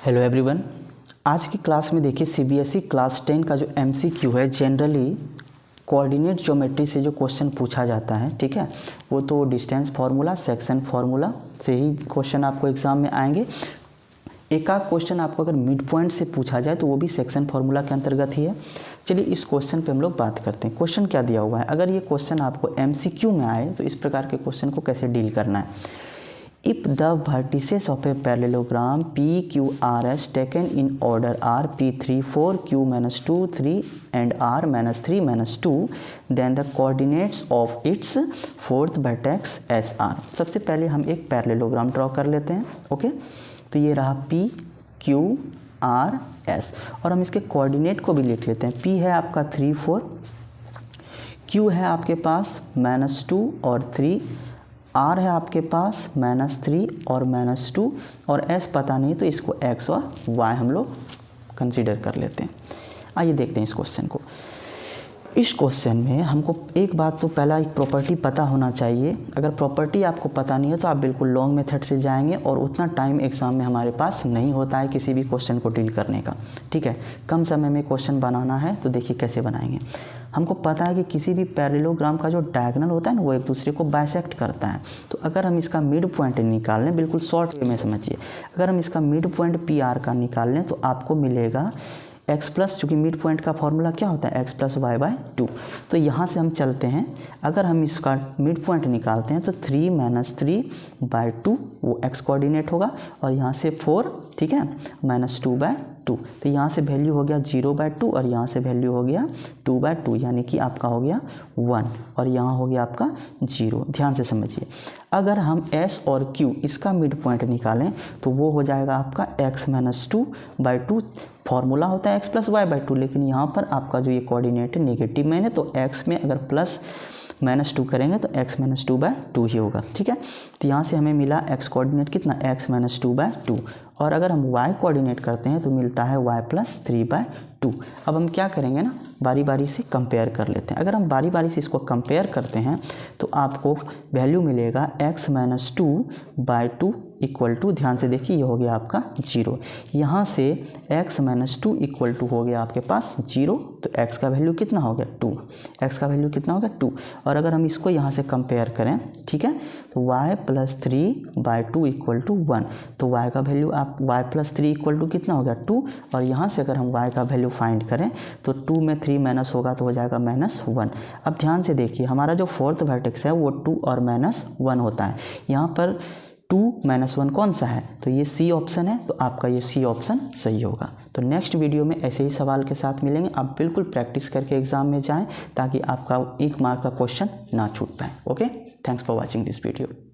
Hello everyone, आज की class में देखिए सीबीएसई क्लास 10 का जो एमसीक्यू है जनरली कोऑर्डिनेट ज्योमेट्री से जो क्वेश्चन पूछा जाता है, ठीक है। वो तो डिस्टेंस फार्मूला, सेक्शन फार्मूला से ही क्वेश्चन आपको एग्जाम में आएंगे। एक आध क्वेश्चन आपको अगर मिड पॉइंट से पूछा जाए तो वो भी सेक्शन फार्मूला के अंतर्गत ही है। चलिए इस क्वेश्चन पे हम लोग बात करते हैं। क्वेश्चन क्या दिया हुआ है, अगर ये क्वेश्चन आपको एमसीक्यू में आए तो इस प्रकार के क्वेश्चन को कैसे डील करना है। If the vertices of a parallelogram PQRS taken in order are P3 4 Q minus 2 3 and R minus 3 minus 2, then the coordinates of its fourth vertex SR। सबसे पहले हम एक पैरेललोग्राम ड्रॉ कर लेते हैं। ओके, तो ये रहा PQRS और हम इसके कोऑर्डिनेट को भी लिख लेते हैं। P है आपका 3 4, Q है आपके पास -2 और 3, R है आपके पास -3 और -2 और S पता नहीं तो इसको X और Y हम लोग कंसीडर कर लेते हैं। आइए देखते हैं इस क्वेश्चन को। इस क्वेश्चन में हमको एक बात तो पहला एक प्रॉपर्टी पता होना चाहिए। अगर प्रॉपर्टी आपको पता नहीं है तो आप बिल्कुल लॉन्ग मेथड से जाएंगे और उतना टाइम एग्जाम में हमारे पास नहीं होता है किसी भी क्वेश्चन को डील करने का, ठीक है। कम समय में क्वेश्चन बनाना है तो देखिए कैसे बनाएंगे। हमको पता है कि किसी भी पैरेललोग्राम का जो डायगोनल होता है ना वो एक दूसरे को बाइसेक्ट करता है। तो अगर हम इसका मिड पॉइंट निकाल लें, बिल्कुल शॉर्ट वे में समझिए, अगर हम इसका मिड पॉइंट पी आर का निकाल लें तो आपको मिलेगा x प्लस, चूँकि मिड पॉइंट का फॉर्मूला क्या होता है x प्लस वाई बाय 2। तो यहाँ से हम चलते हैं, अगर हम इसका मिड पॉइंट निकालते हैं तो 3 - 3 बाय 2 वो x कोऑर्डिनेट होगा और यहाँ से 4, ठीक है, -2 बाय 2। तो यहाँ से वैल्यू हो गया 0 बाय 2 और यहाँ से वैल्यू हो गया 2 बाय 2, यानी कि आपका हो गया 1 और यहाँ हो गया आपका 0। ध्यान से समझिए, अगर हम S और Q इसका मिड पॉइंट निकालें तो वो हो जाएगा आपका x - 2 बाय 2। फॉर्मूला होता है x प्लस वाई बाय 2, लेकिन यहाँ पर आपका जो ये कोऑर्डिनेट है नेगेटिव में है तो x में अगर प्लस -2 करेंगे तो x - 2 बाय 2 ही होगा, ठीक है। तो यहाँ से हमें मिला x कोऑर्डिनेट कितना, x - 2 बाय 2 और अगर हम y कोऑर्डिनेट करते हैं तो मिलता है y प्लस 3 बाय 2। अब हम क्या करेंगे ना, बारी बारी से कंपेयर कर लेते हैं। अगर हम बारी बारी से इसको कंपेयर करते हैं तो आपको वैल्यू मिलेगा x - 2 बाय 2 इक्वल टू, ध्यान से देखिए ये हो गया आपका 0। यहाँ से x - 2 इक्वल टू हो गया आपके पास 0, तो x का वैल्यू कितना हो गया 2, x का वैल्यू कितना हो गया 2। और अगर हम इसको यहाँ से कंपेयर करें, ठीक है, तो y plus 3 by 2 equal to 1। तो y का वैल्यू आप y प्लस 3 इक्वल टू कितना हो गया 2 और यहाँ से अगर हम y का वैल्यू फाइंड करें तो 2 में 3 माइनस होगा तो हो जाएगा -1। अब ध्यान से देखिए, हमारा जो फोर्थ वर्टेक्स है वो 2 और -1 होता है। यहाँ पर 2 - 1 कौन सा है, तो ये सी ऑप्शन है, तो आपका ये सी ऑप्शन सही होगा। तो नेक्स्ट वीडियो में ऐसे ही सवाल के साथ मिलेंगे। आप बिल्कुल प्रैक्टिस करके एग्जाम में जाएं ताकि आपका 1 मार्क का क्वेश्चन ना छूट पाए। Okay, thanks for watching this video.